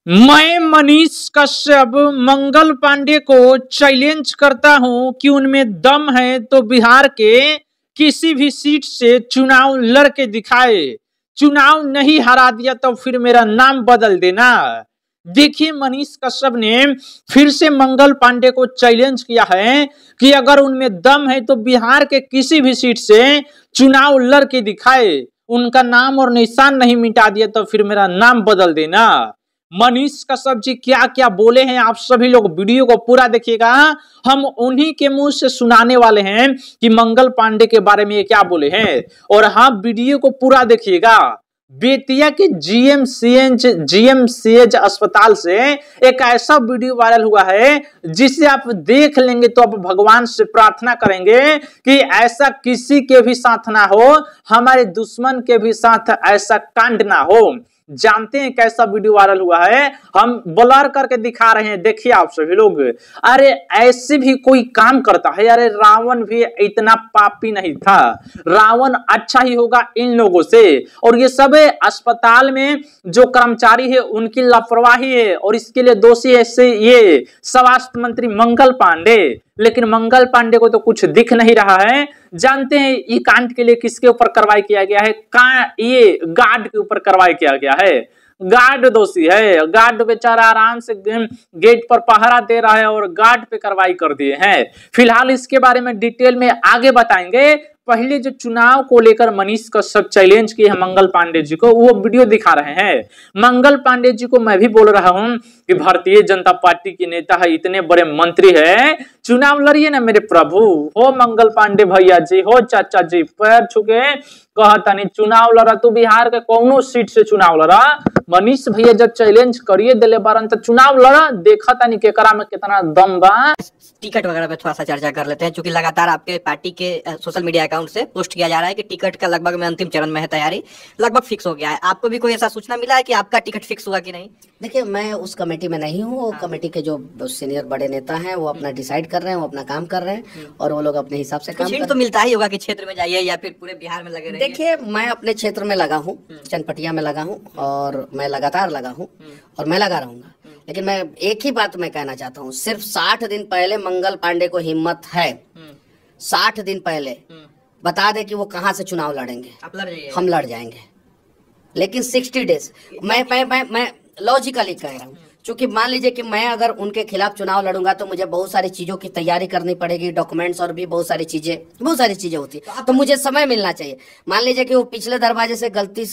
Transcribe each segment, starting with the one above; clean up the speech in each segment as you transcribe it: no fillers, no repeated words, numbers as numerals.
मैं मनीष कश्यप मंगल पांडे को चैलेंज करता हूं कि उनमें दम है तो बिहार के किसी भी सीट से चुनाव लड़के दिखाए। चुनाव नहीं हरा दिया तो फिर मेरा नाम बदल देना। देखिए, मनीष कश्यप ने फिर से मंगल पांडे को चैलेंज किया है कि अगर उनमें दम है तो बिहार के किसी भी सीट से चुनाव लड़के दिखाए। उनका नाम और निशान नहीं मिटा दिया तो फिर मेरा नाम बदल देना। मनीष कश्यप जी क्या क्या बोले हैं, आप सभी लोग वीडियो को पूरा देखिएगा। हम उन्हीं के मुंह से सुनाने वाले हैं कि मंगल पांडे के बारे में ये क्या बोले हैं। और हाँ, वीडियो को पूरा देखिएगा। बेतिया के जीएमसीएच अस्पताल से एक ऐसा वीडियो वायरल हुआ है जिसे आप देख लेंगे तो आप भगवान से प्रार्थना करेंगे कि ऐसा किसी के भी साथ ना हो, हमारे दुश्मन के भी साथ ऐसा कांड ना हो। जानते हैं कैसा वीडियो वायरल हुआ है, हम ब्लर करके दिखा रहे हैं, देखिए आप सभी लोग। अरे ऐसे भी कोई काम करता है? अरे रावण भी इतना पापी नहीं था, रावण अच्छा ही होगा इन लोगों से। और ये सब अस्पताल में जो कर्मचारी है उनकी लापरवाही है और इसके लिए दोषी है ये स्वास्थ्य मंत्री मंगल पांडे। लेकिन मंगल पांडे को तो कुछ दिख नहीं रहा है। जानते हैं ये कांड के लिए किसके ऊपर कार्रवाई किया गया है? ये गार्ड के ऊपर कार्रवाई किया गया है। गार्ड दोषी है। गार्ड बेचारा आराम से गेट पर पहरा दे रहा है और गार्ड पे कार्रवाई कर दिए हैं। फिलहाल इसके बारे में डिटेल में आगे बताएंगे। पहले जो चुनाव को लेकर मनीष कश्यप चैलेंज किए हैं मंगल पांडे जी को, वो वीडियो दिखा रहे हैं। मंगल पांडे जी को मैं भी बोल रहा हूं कि भारतीय जनता पार्टी के नेता है, इतने बड़े मंत्री है, चुनाव लड़िए ना मेरे प्रभु। हो मंगल पांडे भैया जी, हो चाचा जी, पैर छुके कहता नहीं चुनाव लड़ा तू बिहार के कौनो सीट से चुनाव लड़ा। मनीष भैया जब चैलेंज करिए दिले बारन तो चुनाव लड़ा, देखा था नहीं केकरा में कितना दम बा। टिकट वगैरह पे थोड़ा सा चर्चा कर लेते हैं, क्योंकि लगातार आपके पार्टी के सोशल मीडिया अकाउंट से पोस्ट किया जा रहा है कि टिकट का लगभग में अंतिम चरण में है, तैयारी लगभग फिक्स हो गया है। आपको भी कोई ऐसा सूचना मिला है कि आपका टिकट फिक्स हुआ कि नहीं? देखिए, मैं उस कमेटी में नहीं हूँ। वो कमेटी के जो सीनियर बड़े नेता हैं वो अपना डिसाइड कर रहे हैं, वो अपना काम कर रहे हैं और वो लोग अपने हिसाब से काम तो मिलता ही होगा कि क्षेत्र में जाइए या फिर पूरे बिहार में लगे रहिए। देखिए, मैं अपने क्षेत्र में लगा हूँ, चनपटिया में लगा हूँ और मैं लगातार लगा हूँ और मैं लगा रहूंगा। लेकिन मैं एक ही बात मैं कहना चाहता हूँ, सिर्फ 60 दिन पहले मंगल पांडे को हिम्मत है, 60 दिन पहले बता दे कि वो कहाँ से चुनाव लड़ेंगे। आप लड़ जाइए, हम लड़ जाएंगे। लेकिन 60 डेज मैं लॉजिकली कह रहा हूँ, क्योंकि मान लीजिए कि मैं अगर उनके खिलाफ चुनाव लड़ूंगा तो मुझे बहुत सारी चीजों की तैयारी करनी पड़ेगी, डॉक्यूमेंट्स और भी बहुत सारी चीजें होती, तो मुझे समय मिलना चाहिए। मान लीजिए कि वो पिछले दरवाजे से गलती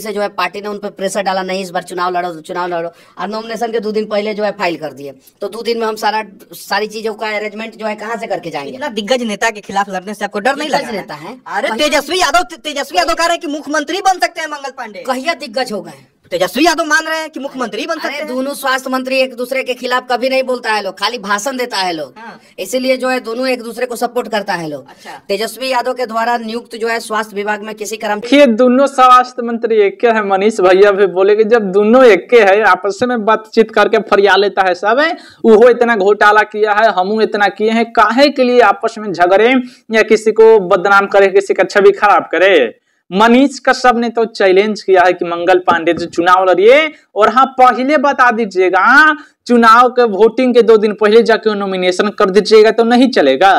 से जो है पार्टी ने उन पर प्रेशर डाला, नहीं इस बार चुनाव लड़ो और नॉमिनेशन के 2 दिन पहले जो है फाइल कर दिए, तो 2 दिन में हम सारी चीजों का अरेंजमेंट जो है कहाँ से करके जाएंगे? दिग्गज नेता के खिलाफ लड़ने से आपको डर नहीं लगा? नेता है। अरे तेजस्वी यादव कह रहे हैं कि मुख्यमंत्री बन सकते हैं मंगल पांडे। कहिया दिग्गज हो गए? तेजस्वी यादव मान रहे हैं कि मुख्यमंत्री बन सकते हैं। दोनों स्वास्थ्य मंत्री एक दूसरे के खिलाफ कभी नहीं बोलता है लोग, खाली भाषण देता है लोग। इसीलिए जो है दोनों एक दूसरे को सपोर्ट करता है लोग। अच्छा। तेजस्वी यादव के द्वारा नियुक्त जो है स्वास्थ्य विभाग में किसी देखिए, दोनों स्वास्थ्य मंत्री एक है। मनीष भैया भी बोले कि जब दोनों एक है, आपस में बातचीत करके फरिया लेता है सब है। वो इतना घोटाला किया है, हम इतना किए हैं, काहे के लिए आपस में झगड़े या किसी को बदनाम करे, किसी का छवि खराब करे। मनीष कश्यप ने तो चैलेंज किया है कि मंगल पांडे जी चुनाव लड़िए। और हाँ, पहले बता दीजिएगा, चुनाव के वोटिंग के 2 दिन पहले जाके नॉमिनेशन कर दीजिएगा तो नहीं चलेगा।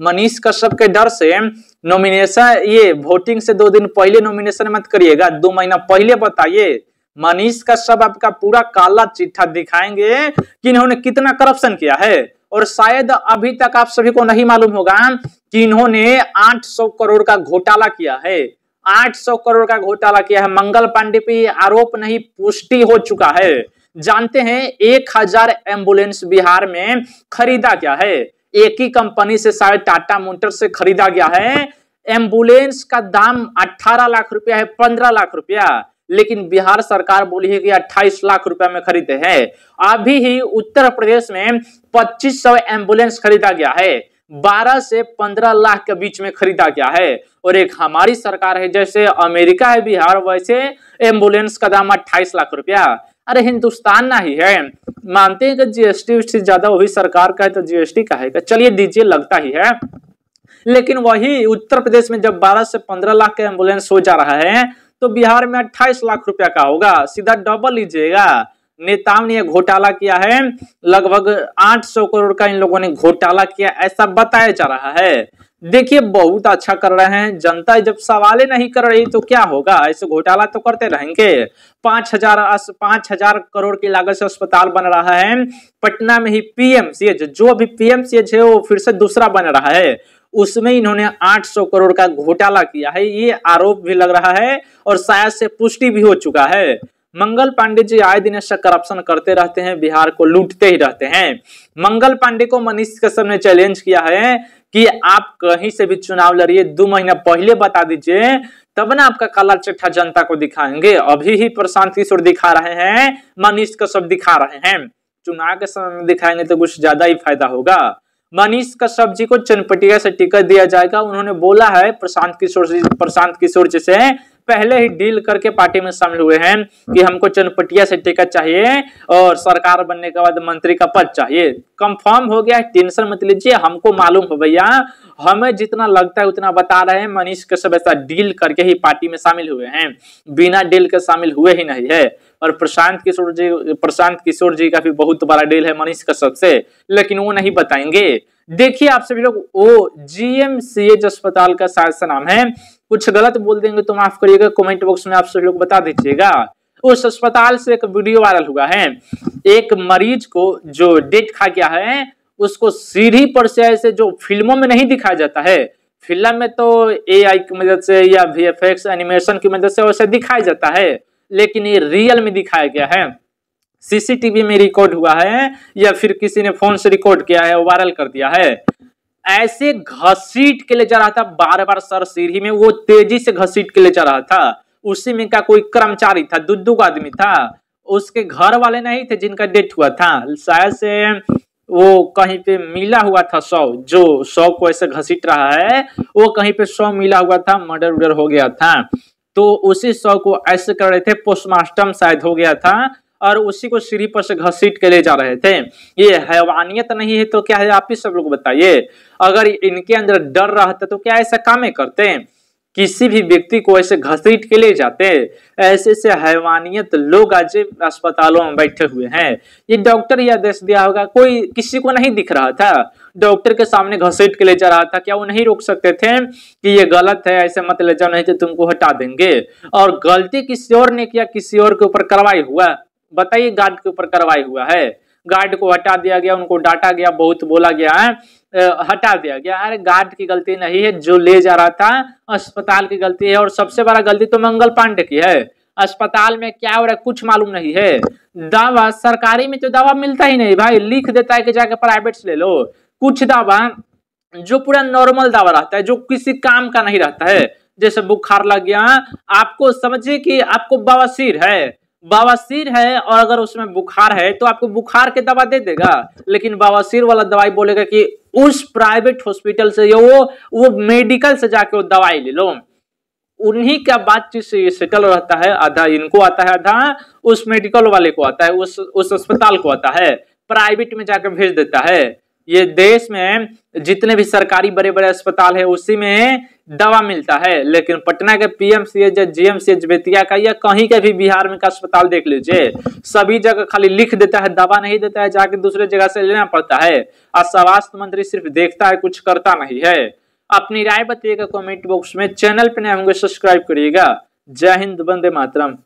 मनीष कश्यप के डर से नॉमिनेशन, ये वोटिंग से 2 दिन पहले नॉमिनेशन मत करिएगा, 2 महीना पहले बताइए। मनीष कश्यप आपका पूरा काला चिट्ठा दिखाएंगे कि इन्होंने कितना करप्शन किया है। और शायद अभी तक आप सभी को नहीं मालूम होगा कि इन्होंने 800 करोड़ का घोटाला किया है। 800 करोड़ का घोटाला किया है। मंगल पांडे पे आरोप नहीं, पुष्टि हो चुका है। जानते हैं 1000 एम्बुलेंस बिहार में खरीदा गया है। एक ही कंपनी से, शायद टाटा मोटर्स से खरीदा गया है। एम्बुलेंस का दाम 18 लाख रुपया है, 15 लाख रुपया, लेकिन बिहार सरकार बोली है कि 28 लाख रुपया में खरीदे हैं। अभी ही उत्तर प्रदेश में 2500 एम्बुलेंस खरीदा गया है, 12 से 15 लाख के बीच में खरीदा गया है। और एक हमारी सरकार है, जैसे अमेरिका है बिहार, वैसे एम्बुलेंस का दाम 28 लाख रुपया। अरे हिंदुस्तान ना ही है। मानते हैं कि जीएसटी ज्यादा वही सरकार का है तो जीएसटी का है, चलिए दीजिए, लगता ही है। लेकिन वही उत्तर प्रदेश में जब 12 से 15 लाख का एम्बुलेंस हो जा रहा है तो बिहार में 28 लाख रुपया का होगा। सीधा डबल लीजिएगा। नेताओं ने घोटाला किया है, लगभग 800 करोड़ का इन लोगों ने घोटाला किया, ऐसा बताया जा रहा है। देखिए बहुत अच्छा कर रहे हैं, जनता जब सवाल नहीं कर रही तो क्या होगा, ऐसे घोटाला तो करते रहेंगे। 5,000 करोड़ की लागत से अस्पताल बन रहा है पटना में ही, पीएमसीएच, जो अभी पीएमसीएच है वो फिर से दूसरा बन रहा है, उसमें इन्होंने 800 करोड़ का घोटाला किया है, ये आरोप भी लग रहा है और शायद से पुष्टि भी हो चुका है। मंगल पांडे जी आए दिन ऐसा करप्शन करते रहते हैं, बिहार को लूटते ही रहते हैं। मंगल पांडे को मनीष कश्यप ने चैलेंज किया है कि आप कहीं से भी चुनाव लड़िए, 2 महीना पहले बता दीजिए, तब ना आपका काला चिट्ठा जनता को दिखाएंगे। अभी ही प्रशांत किशोर दिखा रहे हैं, मनीष कश्यप दिखा रहे हैं, चुनाव के समय में दिखाएंगे तो कुछ ज्यादा ही फायदा होगा। मनीष कश्यप जी को चनपटिया से टिकट दिया जाएगा, उन्होंने बोला है प्रशांत किशोर जी से पहले ही डील करके पार्टी में शामिल हुए हैं कि हमको चनपटिया से टिकट चाहिए और सरकार बनने के बाद मंत्री का पद चाहिए। कंफर्म हो गया है, टेंशन मत लीजिए, हमको मालूम हो भैया, हमें जितना लगता है उतना बता रहे हैं। मनीष कश्यप ऐसा डील करके ही पार्टी में शामिल हुए हैं, बिना डील के शामिल हुए ही नहीं है। और प्रशांत किशोर जी का भी बहुत बड़ा डील है मनीष कश्यप से, लेकिन वो नहीं बताएंगे। देखिए आप सभी लोग, वो जीएमसीएच अस्पताल का शायद से नाम है, कुछ गलत बोल देंगे तो माफ करिएगा, कमेंट बॉक्स में आप सभी लोग बता दीजिएगा। उस अस्पताल से एक वीडियो वायरल हुआ है, एक मरीज को जो डेथ खा गया है उसको सीढ़ी पर से, ऐसे जो फिल्मों में नहीं दिखाया जाता है, फिल्म में तो एआई की मदद से या वीएफएक्स एनिमेशन की मदद से वैसे दिखाया जाता है, लेकिन ये रियल में दिखाया गया है, सीसीटीवी में रिकॉर्ड हुआ है या फिर किसी ने फोन से रिकॉर्ड किया है, वायरल कर दिया है। ऐसे घसीट के ले जा रहा था, बार बार सर सीढ़ी में, वो तेजी से घसीट के ले जा रहा था। उसी में का कोई कर्मचारी था, 2 आदमी था, उसके घर वाले नहीं थे जिनका डेथ हुआ था, शायद से वो कहीं पे मिला हुआ था शव, जो शव को ऐसे घसीट रहा है वो कहीं पे शव मिला हुआ था, मर्डर वर्डर हो गया था, तो उसी शव को ऐसे कर रहे थे, पोस्टमार्टम शायद हो गया था और उसी को सीढ़ी पर से घसीट के ले जा रहे थे। ये हैवानियत नहीं है तो क्या है, आप ही सब लोग बताइए। अगर इनके अंदर डर रहता तो क्या ऐसा कामें करते, किसी भी व्यक्ति को ऐसे घसीट के ले जाते। ऐसे से हैवानियत लोग आज अस्पतालों में बैठे हुए हैं। ये डॉक्टर ही आदेश दिया होगा, कोई किसी को नहीं दिख रहा था, डॉक्टर के सामने घसीट के ले जा रहा था, क्या वो नहीं रोक सकते थे कि ये गलत है, ऐसे मत ले जाओ नहीं तो तुमको हटा देंगे। और गलती किसी और ने किया, किसी और के ऊपर कार्रवाई हुआ, बताइए, गार्ड के ऊपर कार्रवाई हुआ है, गार्ड को हटा दिया गया, उनको डांटा गया, बहुत बोला गया है, हटा दिया गया। अरे गार्ड की गलती नहीं है, जो ले जा रहा था अस्पताल की गलती है, और सबसे बड़ा गलती तो मंगल पांडे की है। अस्पताल में क्या हो रहा है कुछ मालूम नहीं है, दवा सरकारी में तो दवा मिलता ही नहीं भाई, लिख देता है कि जाके प्राइवेट से ले लो। कुछ दवा जो पूरा नॉर्मल दवा रहता है, जो किसी काम का नहीं रहता है, जैसे बुखार लग गया, आपको समझिए कि आपको बवासीर है और अगर उसमें बुखार है तो आपको बुखार के दवा दे देगा, लेकिन बवासीर वाला दवाई बोलेगा कि उस प्राइवेट हॉस्पिटल से या वो मेडिकल से जाके वो दवाई ले लो। उन्हीं का बातचीत से ये सेटल रहता है, आधा इनको आता है, आधा उस मेडिकल वाले को आता है, उस अस्पताल को आता है, प्राइवेट में जाकर भेज देता है। ये देश में जितने भी सरकारी बड़े बड़े अस्पताल है उसी में दवा मिलता है, लेकिन पटना के पीएमसीएच, जीएमसीएच, बेतिया का या कहीं के भी बिहार में का अस्पताल देख लीजिए, सभी जगह खाली लिख देता है, दवा नहीं देता है, जाके दूसरे जगह से लेना पड़ता है। और स्वास्थ्य मंत्री सिर्फ देखता है, कुछ करता नहीं है। अपनी राय बताइएगा कमेंट बॉक्स में, चैनल पे नए होंगे सब्सक्राइब करिएगा। जय हिंद, वंदे मातरम।